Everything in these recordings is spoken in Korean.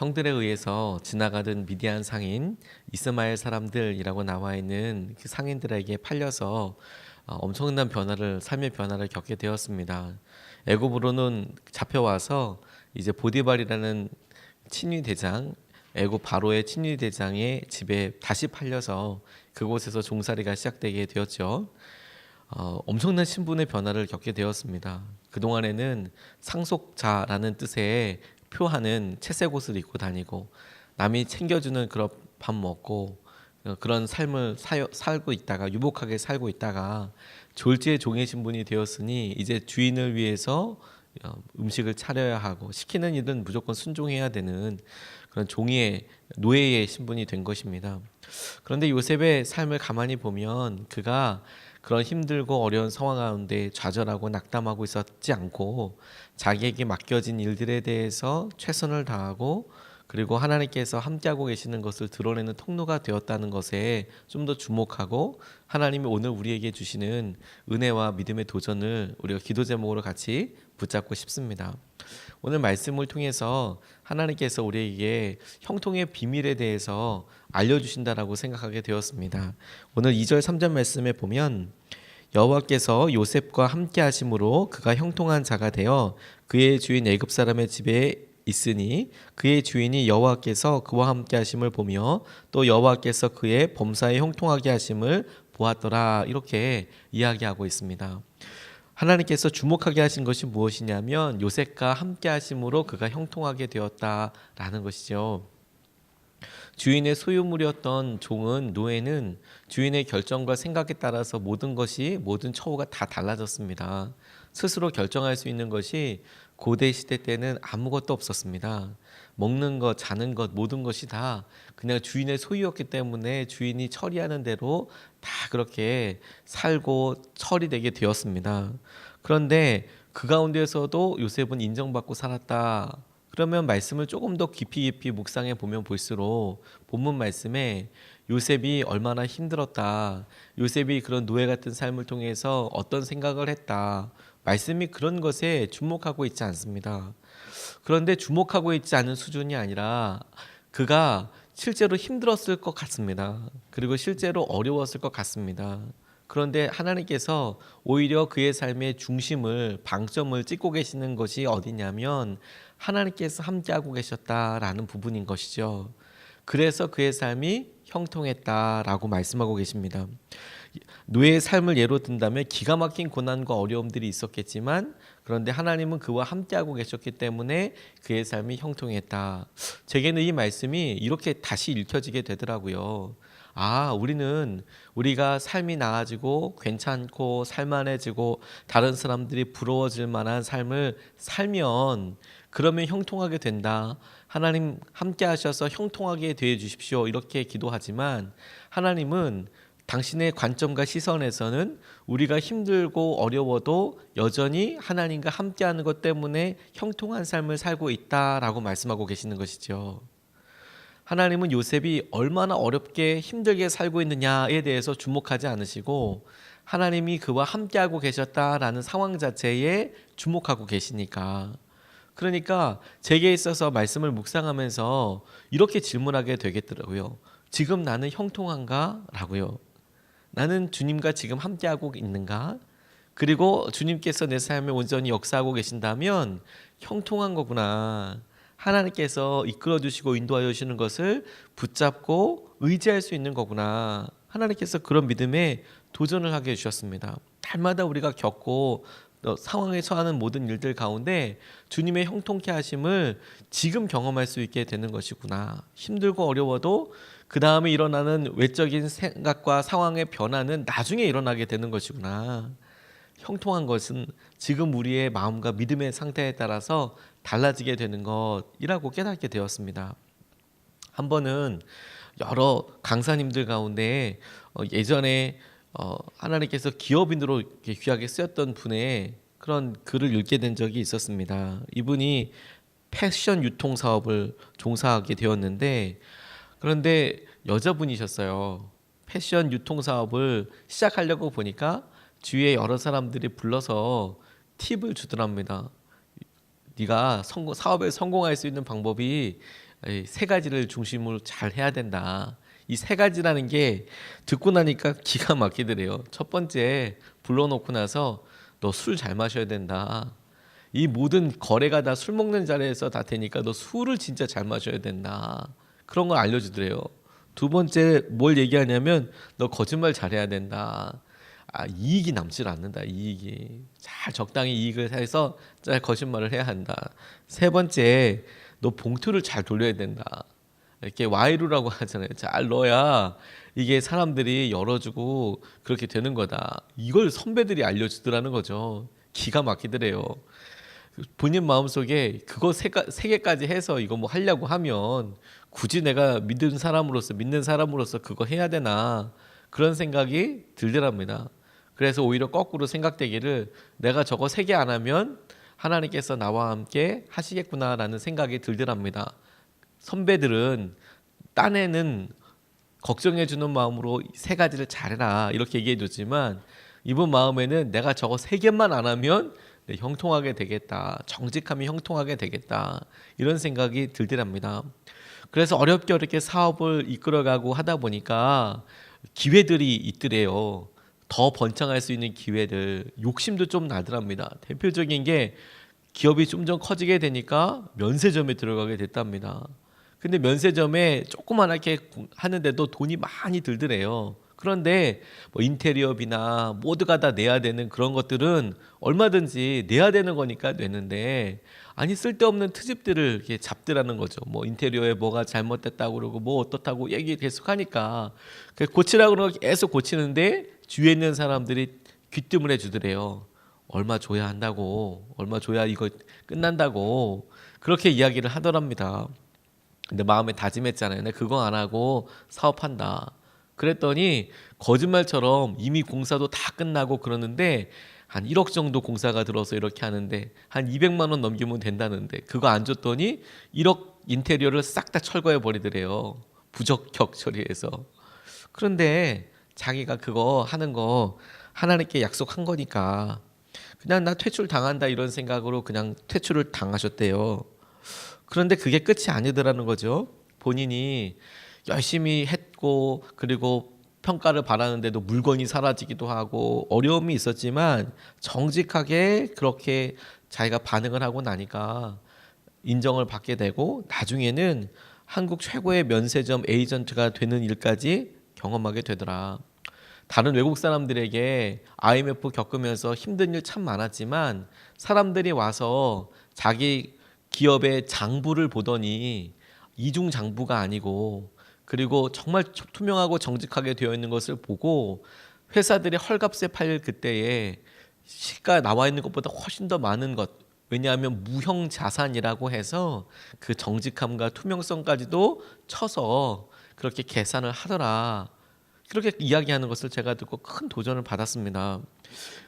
형들에 의해서 지나가던 미디안 상인 이스마엘 사람들이라고 나와 있는 그 상인들에게 팔려서 엄청난 삶의 변화를 겪게 되었습니다. 애굽으로는 잡혀와서 이제 보디발이라는 친위 대장, 애굽 바로의 친위 대장의 집에 다시 팔려서 그곳에서 종살이가 시작되게 되었죠. 엄청난 신분의 변화를 겪게 되었습니다. 그동안에는 상속자라는 뜻의 표하는 채색 옷을 입고 다니고 남이 챙겨주는 그런 밥 먹고 그런 삶을 살고 있다가 유복하게 살고 있다가 졸지의 종의 신분이 되었으니 이제 주인을 위해서 음식을 차려야 하고 시키는 일은 무조건 순종해야 되는 그런 종의 노예의 신분이 된 것입니다. 그런데 요셉의 삶을 가만히 보면 그가 그런 힘들고 어려운 상황 가운데 좌절하고 낙담하고 있었지 않고 자기에게 맡겨진 일들에 대해서 최선을 다하고 그리고 하나님께서 함께하고 계시는 것을 드러내는 통로가 되었다는 것에 좀 더 주목하고 하나님이 오늘 우리에게 주시는 은혜와 믿음의 도전을 우리가 기도 제목으로 같이 붙잡고 싶습니다. 오늘 말씀을 통해서 하나님께서 우리에게 형통의 비밀에 대해서 알려주신다라고 생각하게 되었습니다. 오늘 2절 3절 말씀에 보면 여호와께서 요셉과 함께 하심으로 그가 형통한 자가 되어 그의 주인 애굽 사람의 집에 있으니 그의 주인이 여호와께서 그와 함께 하심을 보며 또 여호와께서 그의 범사에 형통하게 하심을 보았더라. 이렇게 이야기하고 있습니다. 하나님께서 주목하게 하신 것이 무엇이냐면 요셉과 함께 하심으로 그가 형통하게 되었다라는 것이죠. 주인의 소유물이었던 종은 노예는 주인의 결정과 생각에 따라서 모든 처우가 다 달라졌습니다. 스스로 결정할 수 있는 것이 고대 시대 때는 아무것도 없었습니다. 먹는 것, 자는 것, 모든 것이 다 그냥 주인의 소유였기 때문에 주인이 처리하는 대로 다 그렇게 살고 처리되게 되었습니다. 그런데 그 가운데서도 요셉은 인정받고 살았다. 그러면 말씀을 조금 더 깊이 묵상해 보면 볼수록 본문 말씀에 요셉이 얼마나 힘들었다. 요셉이 그런 노예 같은 삶을 통해서 어떤 생각을 했다. 말씀이 그런 것에 주목하고 있지 않습니다. 그런데 주목하고 있지 않은 수준이 아니라 그가 실제로 힘들었을 것 같습니다. 그리고 실제로 어려웠을 것 같습니다. 그런데 하나님께서 오히려 그의 삶의 중심을 방점을 찍고 계시는 것이 어디냐면 하나님께서 함께하고 계셨다라는 부분인 것이죠. 그래서 그의 삶이 형통했다라고 말씀하고 계십니다. 노예의 삶을 예로 든다면 기가 막힌 고난과 어려움들이 있었겠지만 그런데 하나님은 그와 함께하고 계셨기 때문에 그의 삶이 형통했다. 제게는 이 말씀이 이렇게 다시 읽혀지게 되더라고요. 우리가 삶이 나아지고 괜찮고 살만해지고 다른 사람들이 부러워질 만한 삶을 살면 그러면 형통하게 된다. 하나님 함께 하셔서 형통하게 되어 주십시오. 이렇게 기도하지만 하나님은 당신의 관점과 시선에서는 우리가 힘들고 어려워도 여전히 하나님과 함께하는 것 때문에 형통한 삶을 살고 있다라고 말씀하고 계시는 것이죠. 하나님은 요셉이 얼마나 어렵게 힘들게 살고 있느냐에 대해서 주목하지 않으시고 하나님이 그와 함께하고 계셨다라는 상황 자체에 주목하고 계시니까 그러니까 제게 있어서 말씀을 묵상하면서 이렇게 질문하게 되겠더라고요. 지금 나는 형통한가? 라고요. 나는 주님과 지금 함께하고 있는가? 그리고 주님께서 내 삶에 온전히 역사하고 계신다면 형통한 거구나. 하나님께서 이끌어 주시고 인도하여 주시는 것을 붙잡고 의지할 수 있는 거구나. 하나님께서 그런 믿음에 도전을 하게 해주셨습니다. 날마다 우리가 겪고 상황에 처하는 모든 일들 가운데 주님의 형통케 하심을 지금 경험할 수 있게 되는 것이구나. 힘들고 어려워도 그 다음에 일어나는 외적인 생각과 상황의 변화는 나중에 일어나게 되는 것이구나. 형통한 것은 지금 우리의 마음과 믿음의 상태에 따라서 달라지게 되는 것이라고 깨닫게 되었습니다. 한 번은 여러 강사님들 가운데 예전에 하나님께서 기업인으로 귀하게 쓰였던 분의 그런 글을 읽게 된 적이 있었습니다. 이분이 패션 유통 사업을 종사하게 되었는데 그런데 여자분이셨어요. 패션 유통 사업을 시작하려고 보니까 주위에 여러 사람들이 불러서 팁을 주더랍니다. 네가 사업에 성공할 수 있는 방법이 이 세 가지를 중심으로 잘 해야 된다. 이 세 가지라는 게 듣고 나니까 기가 막히더래요. 첫 번째, 불러놓고 나서 너 술 잘 마셔야 된다. 이 모든 거래가 다 술 먹는 자리에서 다 되니까 너 술을 진짜 잘 마셔야 된다. 그런 걸 알려주더래요. 두 번째 뭘 얘기하냐면 너 거짓말 잘해야 된다. 이익이 남질 않는다. 이익이 잘 적당히 이익을 해서 잘 거짓말을 해야 한다. 세 번째, 너 봉투를 잘 돌려야 된다. 이렇게 와이루라고 하잖아요. 잘 넣어야 이게 사람들이 열어주고 그렇게 되는 거다. 이걸 선배들이 알려주더라는 거죠. 기가 막히더래요. 본인 마음속에 그거 세 개까지 해서 이거 뭐 하려고 하면 굳이 내가 믿는 사람으로서 그거 해야 되나 그런 생각이 들더랍니다. 그래서 오히려 거꾸로 생각되기를 내가 저거 세 개 안 하면 하나님께서 나와 함께 하시겠구나라는 생각이 들더랍니다. 선배들은 딴에는 걱정해주는 마음으로 세 가지를 잘해라 이렇게 얘기해줬지만 이분 마음에는 내가 저거 세 개만 안 하면 형통하게 되겠다, 정직하면 형통하게 되겠다 이런 생각이 들더랍니다. 그래서 어렵게 사업을 이끌어가고 하다 보니까 기회들이 있더래요. 더 번창할 수 있는 기회들, 욕심도 좀 나더랍니다. 대표적인 게 기업이 좀 커지게 되니까 면세점에 들어가게 됐답니다. 근데 면세점에 조그만하게 하는데도 돈이 많이 들더래요. 그런데 뭐 인테리어비나 모두가 다 내야 되는 그런 것들은 얼마든지 내야 되는 거니까 내는데 아니 쓸데없는 트집들을 이렇게 잡더라는 거죠. 뭐 인테리어에 뭐가 잘못됐다고 그러고 뭐 어떻다고 얘기 계속 하니까 고치라고 그러고 계속 고치는데 주위에 있는 사람들이 귀뜸을 해주더래요. 얼마 줘야 한다고, 얼마 줘야 이거 끝난다고 그렇게 이야기를 하더랍니다. 근데 마음에 다짐했잖아요. 내가 그거 안 하고 사업한다. 그랬더니 거짓말처럼 이미 공사도 다 끝나고 그러는데 한 1억 정도 공사가 들어서 이렇게 하는데 한 200만 원 넘기면 된다는데 그거 안 줬더니 1억 인테리어를 싹 다 철거해 버리더래요. 부적격 처리해서. 그런데 자기가 그거 하는 거 하나님께 약속한 거니까 그냥 나 퇴출 당한다 이런 생각으로 그냥 퇴출을 당하셨대요. 그런데 그게 끝이 아니더라는 거죠. 본인이 열심히 했고 그리고 평가를 받았는데도 물건이 사라지기도 하고 어려움이 있었지만 정직하게 그렇게 자기가 반응을 하고 나니까 인정을 받게 되고 나중에는 한국 최고의 면세점 에이전트가 되는 일까지 경험하게 되더라. 다른 외국 사람들에게 IMF 겪으면서 힘든 일 참 많았지만 사람들이 와서 자기 기업의 장부를 보더니 이중 장부가 아니고 그리고 정말 투명하고 정직하게 되어 있는 것을 보고 회사들이 헐값에 팔릴 그때에 시가 나와 있는 것보다 훨씬 더 많은 것, 왜냐하면 무형 자산이라고 해서 그 정직함과 투명성까지도 쳐서 그렇게 계산을 하더라. 그렇게 이야기하는 것을 제가 듣고 큰 도전을 받았습니다.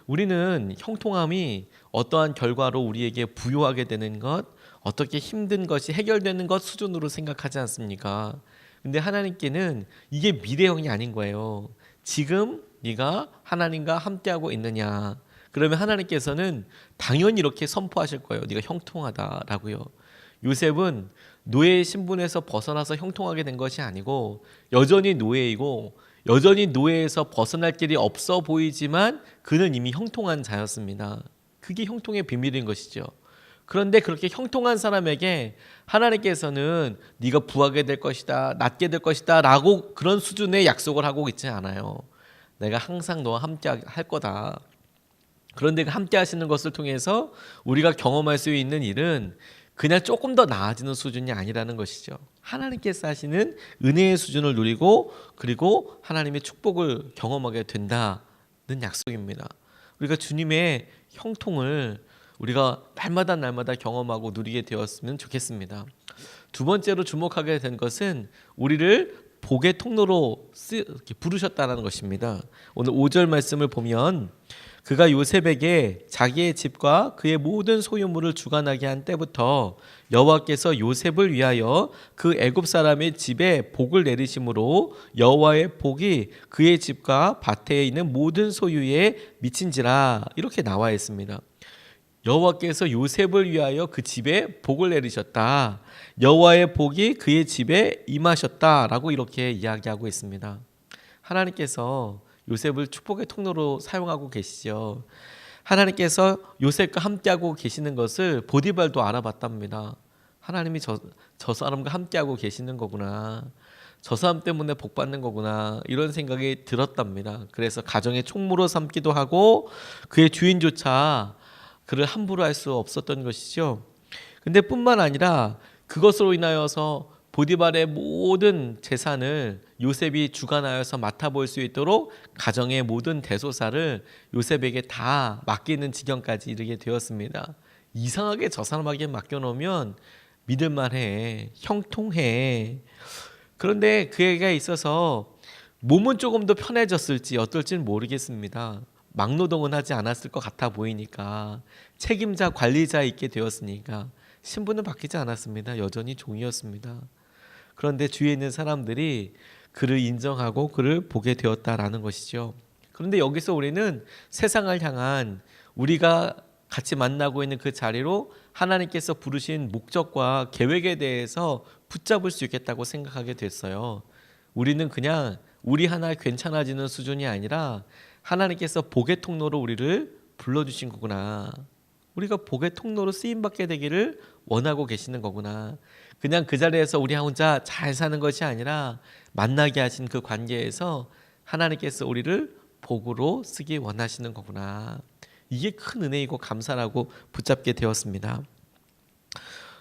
우리는 형통함이 어떠한 결과로 우리에게 부여하게 되는 것, 어떻게 힘든 것이 해결되는 것 수준으로 생각하지 않습니까? 근데 하나님께는 이게 미래형이 아닌 거예요. 지금 네가 하나님과 함께하고 있느냐? 그러면 하나님께서는 당연히 이렇게 선포하실 거예요. 네가 형통하다라고요. 요셉은 노예의 신분에서 벗어나서 형통하게 된 것이 아니고 여전히 노예이고 여전히 노예에서 벗어날 길이 없어 보이지만 그는 이미 형통한 자였습니다. 그게 형통의 비밀인 것이죠. 그런데 그렇게 형통한 사람에게 하나님께서는 네가 부하게 될 것이다, 낫게 될 것이다 라고 그런 수준의 약속을 하고 있지 않아요. 내가 항상 너와 함께 할 거다. 그런데 함께 하시는 것을 통해서 우리가 경험할 수 있는 일은 그냥 조금 더 나아지는 수준이 아니라는 것이죠. 하나님께서 하시는 은혜의 수준을 누리고 그리고 하나님의 축복을 경험하게 된다는 약속입니다. 우리가 주님의 형통을 우리가 날마다 경험하고 누리게 되었으면 좋겠습니다. 두 번째로 주목하게 된 것은 우리를 복의 통로로 부르셨다는 것입니다. 오늘 5절 말씀을 보면 그가 요셉에게 자기의 집과 그의 모든 소유물을 주관하게 한 때부터 여호와께서 요셉을 위하여 그 애굽 사람의 집에 복을 내리심으로 여호와의 복이 그의 집과 밭에 있는 모든 소유에 미친지라 이렇게 나와 있습니다. 여호와께서 요셉을 위하여 그 집에 복을 내리셨다. 여호와의 복이 그의 집에 임하셨다라고 이렇게 이야기하고 있습니다. 하나님께서 요셉을 축복의 통로로 사용하고 계시죠. 하나님께서 요셉과 함께하고 계시는 것을 보디발도 알아봤답니다. 하나님이 저 사람과 함께하고 계시는 거구나. 저 사람 때문에 복 받는 거구나. 이런 생각이 들었답니다. 그래서 가정의 총무로 삼기도 하고 그의 주인조차 그를 함부로 할 수 없었던 것이죠. 근데 뿐만 아니라 그것으로 인하여서 보디발의 모든 재산을 요셉이 주관하여서 맡아볼 수 있도록 가정의 모든 대소사를 요셉에게 다 맡기는 지경까지 이르게 되었습니다. 이상하게 저 사람에게 맡겨놓으면 믿을만해, 형통해. 그런데 그에게 있어서 몸은 조금 더 편해졌을지 어떨지는 모르겠습니다. 막노동은 하지 않았을 것 같아 보이니까 책임자 관리자 있게 되었으니까 신분은 바뀌지 않았습니다. 여전히 종이었습니다. 그런데 주위에 있는 사람들이 그를 인정하고 그를 보게 되었다라는 것이죠. 그런데 여기서 우리는 세상을 향한 우리가 같이 만나고 있는 그 자리로 하나님께서 부르신 목적과 계획에 대해서 붙잡을 수 있겠다고 생각하게 됐어요. 우리는 그냥 우리 하나 괜찮아지는 수준이 아니라 하나님께서 복의 통로로 우리를 불러주신 거구나. 우리가 복의 통로로 쓰임받게 되기를 원하고 계시는 거구나. 그냥 그 자리에서 우리 혼자 잘 사는 것이 아니라 만나게 하신 그 관계에서 하나님께서 우리를 복으로 쓰기 원하시는 거구나. 이게 큰 은혜이고 감사라고 붙잡게 되었습니다.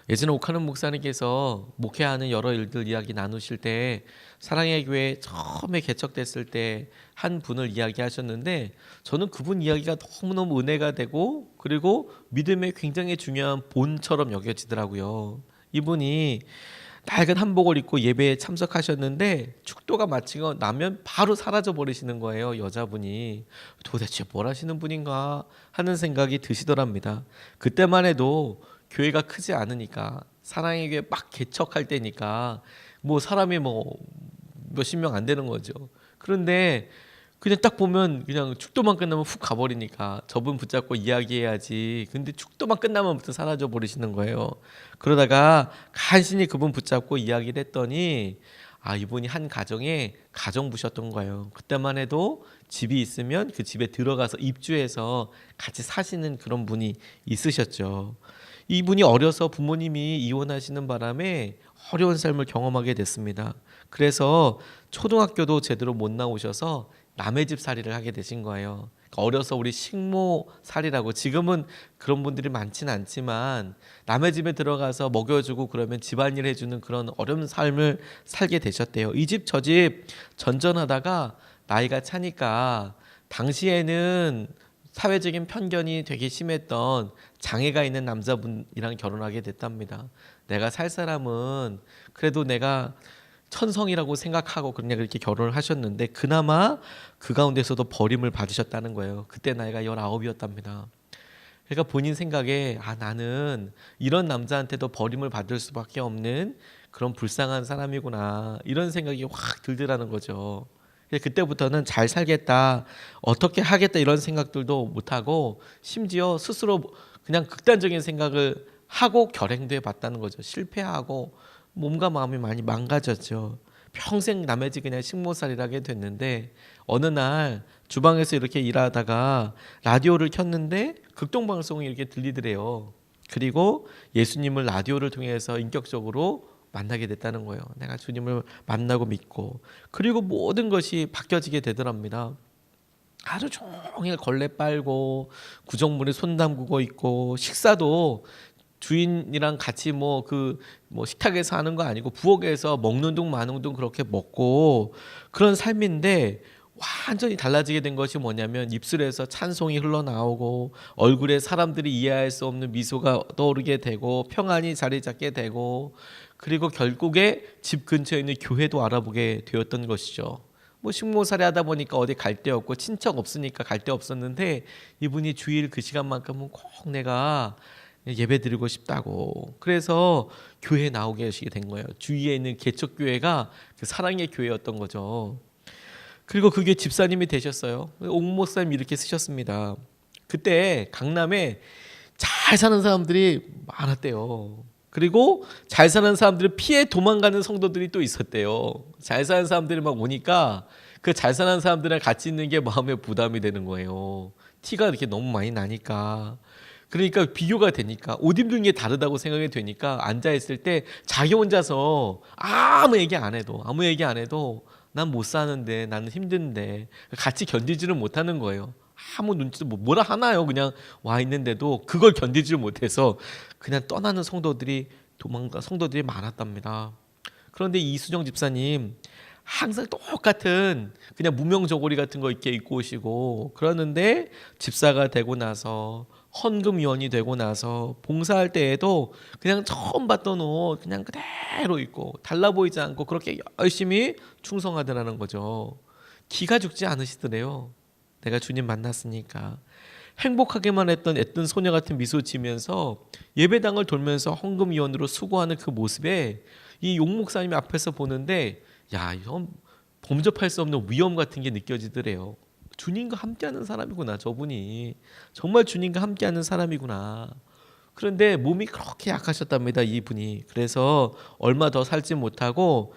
예전에 옥하는 목사님께서 목회하는 여러 일들 이야기 나누실 때 사랑의 교회 처음에 개척됐을 때 한 분을 이야기하셨는데 저는 그분 이야기가 너무너무 은혜가 되고 그리고 믿음의 굉장히 중요한 본처럼 여겨지더라고요. 이분이 낡은 한복을 입고 예배에 참석하셨는데 축도가 마치고 나면 바로 사라져 버리시는 거예요. 여자분이. 도대체 뭘 하시는 분인가 하는 생각이 드시더랍니다. 그때만 해도 교회가 크지 않으니까 사랑의 교회 막 개척할 때니까 뭐 사람이 뭐 몇십 명 안 되는 거죠. 그런데 그냥 딱 보면 그냥 축도만 끝나면 훅 가버리니까 저분 붙잡고 이야기해야지. 근데 축도만 끝나면부터 사라져 버리시는 거예요. 그러다가 간신히 그분 붙잡고 이야기를 했더니 이분이 한 가정에 가정부셨던 거예요. 그때만 해도 집이 있으면 그 집에 들어가서 입주해서 같이 사시는 그런 분이 있으셨죠. 이분이 어려서 부모님이 이혼하시는 바람에 어려운 삶을 경험하게 됐습니다. 그래서 초등학교도 제대로 못 나오셔서 남의 집 살이를 하게 되신 거예요. 어려서 우리 식모살이라고 지금은 그런 분들이 많지는 않지만 남의 집에 들어가서 먹여주고 그러면 집안일 해주는 그런 어려운 삶을 살게 되셨대요. 이 집 저 집 전전하다가 나이가 차니까 당시에는 사회적인 편견이 되게 심했던 장애가 있는 남자분이랑 결혼하게 됐답니다. 내가 살 사람은 그래도 내가 천성이라고 생각하고 그렇게 결혼을 하셨는데 그나마 그 가운데서도 버림을 받으셨다는 거예요. 그때 나이가 19이었답니다. 그러니까 본인 생각에 나는 이런 남자한테도 버림을 받을 수밖에 없는 그런 불쌍한 사람이구나 이런 생각이 확 들더라는 거죠. 그때부터는 잘 살겠다 어떻게 하겠다 이런 생각들도 못하고 심지어 스스로 그냥 극단적인 생각을 하고 결행도 해봤다는 거죠. 실패하고 몸과 마음이 많이 망가졌죠. 평생 남의 집 그냥 식모살이를 하게 됐는데 어느 날 주방에서 이렇게 일하다가 라디오를 켰는데 극동방송이 이렇게 들리더래요. 그리고 예수님을 라디오를 통해서 인격적으로 만나게 됐다는 거예요. 내가 주님을 만나고 믿고 그리고 모든 것이 바뀌어지게 되더랍니다. 하루 종일 걸레 빨고 구정물에 손 담그고 있고 식사도 주인이랑 같이 뭐 식탁에서 하는 거 아니고 부엌에서 먹는 둥 마는 둥 그렇게 먹고 그런 삶인데 완전히 달라지게 된 것이 뭐냐면 입술에서 찬송이 흘러나오고 얼굴에 사람들이 이해할 수 없는 미소가 떠오르게 되고 평안이 자리 잡게 되고 그리고 결국에 집 근처에 있는 교회도 알아보게 되었던 것이죠. 뭐 식모살이 하다 보니까 어디 갈 데 없고 친척 없으니까 갈 데 없었는데 이분이 주일 그 시간만큼은 꼭 내가 예배 드리고 싶다고 그래서 교회에 나오게 하시게 된 거예요. 주위에 있는 개척교회가 그 사랑의 교회였던 거죠. 그리고 그게 집사님이 되셨어요. 옥 목사님 이렇게 쓰셨습니다. 그때 강남에 잘 사는 사람들이 많았대요. 그리고 잘 사는 사람들을 피해 도망가는 성도들이 또 있었대요. 잘 사는 사람들이 막 오니까 그 잘 사는 사람들이랑 같이 있는 게 마음에 부담이 되는 거예요. 티가 이렇게 너무 많이 나니까. 그러니까 비교가 되니까 옷 입는 게 다르다고 생각이 되니까 앉아있을 때 자기 혼자서 아무 얘기 안 해도 난 못 사는데, 나는 힘든데 같이 견디지를 못하는 거예요. 아무 눈치도 뭐라 하나요? 그냥 와 있는데도 그걸 견디지를 못해서 그냥 떠나는 성도들이 많았답니다. 그런데 이수정 집사님 항상 똑같은 그냥 무명저고리 같은 거 이렇게 입고 오시고 그러는데 집사가 되고 나서 헌금위원이 되고 나서 봉사할 때에도 그냥 처음 봤던 옷 그냥 그대로 입고 달라 보이지 않고 그렇게 열심히 충성하더라는 거죠. 기가 죽지 않으시더래요. 내가 주님 만났으니까. 행복하게만 했던 애뜬 소녀 같은 미소 지면서 예배당을 돌면서 헌금위원으로 수고하는 그 모습에 이 용 목사님이 앞에서 보는데 야, 이건 범접할 수 없는 위험 같은 게 느껴지더래요. 주님과 함께하는 사람이구나. 저분이 정말 주님과 함께하는 사람이구나. 그런데 몸이 그렇게 약하셨답니다. 이분이. 그래서 얼마 더 살지 못하고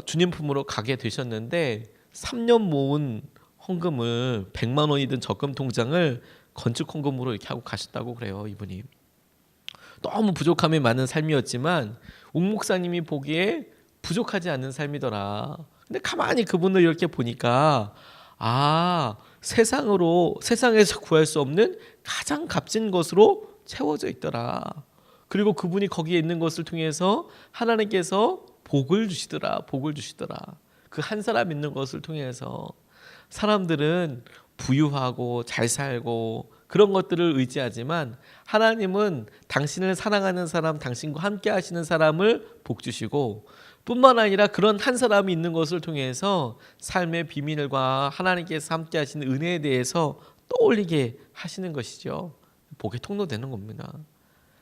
주님 품으로 가게 되셨는데 3년 모은 헌금을 100만 원이 든 적금 통장을 건축 헌금으로 이렇게 하고 가셨다고 그래요. 이분이. 너무 부족함이 많은 삶이었지만 옥 목사님이 보기에 부족하지 않는 삶이더라. 근데 가만히 그분을 이렇게 보니까 세상에서 구할 수 없는 가장 값진 것으로 채워져 있더라. 그리고 그분이 거기에 있는 것을 통해서 하나님께서 복을 주시더라. 그 한 사람 있는 것을 통해서 사람들은 부유하고 잘 살고 그런 것들을 의지하지만 하나님은 당신을 사랑하는 사람, 당신과 함께 하시는 사람을 복 주시고 뿐만 아니라 그런 한 사람이 있는 것을 통해서 삶의 비밀과 하나님께서 함께 하시는 은혜에 대해서 떠올리게 하시는 것이죠. 복의 통로 되는 겁니다.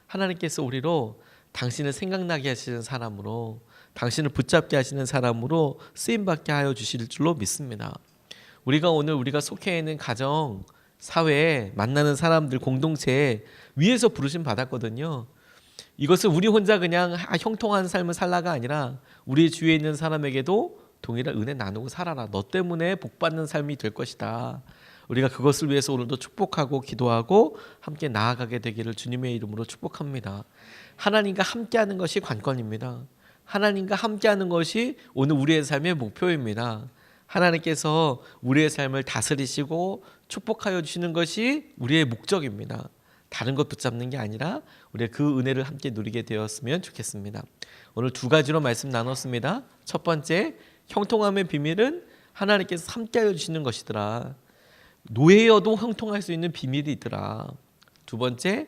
하나님께서 우리로 당신을 생각나게 하시는 사람으로, 당신을 붙잡게 하시는 사람으로 쓰임받게 하여 주실 줄로 믿습니다. 우리가 속해 있는 가정, 사회에 만나는 사람들, 공동체에 위에서 부르심 받았거든요. 이것을 우리 혼자 그냥 형통한 삶을 살라가 아니라 우리 주위에 있는 사람에게도 동일한 은혜 나누고 살아라. 너 때문에 복받는 삶이 될 것이다. 우리가 그것을 위해서 오늘도 축복하고 기도하고 함께 나아가게 되기를 주님의 이름으로 축복합니다. 하나님과 함께하는 것이 관건입니다. 하나님과 함께하는 것이 오늘 우리의 삶의 목표입니다. 하나님께서 우리의 삶을 다스리시고 축복하여 주시는 것이 우리의 목적입니다. 다른 것 붙잡는 게 아니라 우리가 그 은혜를 함께 누리게 되었으면 좋겠습니다. 오늘 두 가지로 말씀 나눴습니다. 첫 번째, 형통함의 비밀은 하나님께서 함께하여 주시는 것이더라. 노예여도 형통할 수 있는 비밀이 있더라. 두 번째,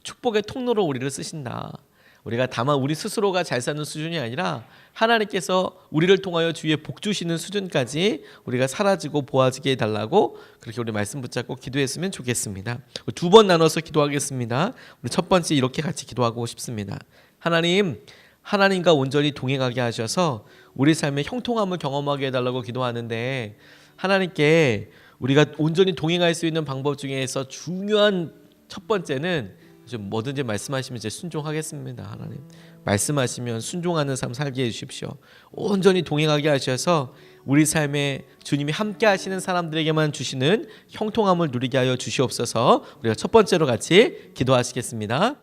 축복의 통로로 우리를 쓰신다. 우리가 다만 우리 스스로가 잘 사는 수준이 아니라 하나님께서 우리를 통하여 주위에 복 주시는 수준까지 우리가 사라지고 보아지게 해달라고 그렇게 우리 말씀 붙잡고 기도했으면 좋겠습니다. 두 번 나눠서 기도하겠습니다. 우리 첫 번째 이렇게 같이 기도하고 싶습니다. 하나님과 온전히 동행하게 하셔서 우리 삶의 형통함을 경험하게 해달라고 기도하는데 하나님께 우리가 온전히 동행할 수 있는 방법 중에서 중요한 첫 번째는 뭐든지 말씀하시면 이제 순종하겠습니다. 하나님 말씀하시면 순종하는 삶 살게 해주십시오. 온전히 동행하게 하셔서 우리 삶에 주님이 함께 하시는 사람들에게만 주시는 형통함을 누리게 하여 주시옵소서. 우리가 첫 번째로 같이 기도하시겠습니다.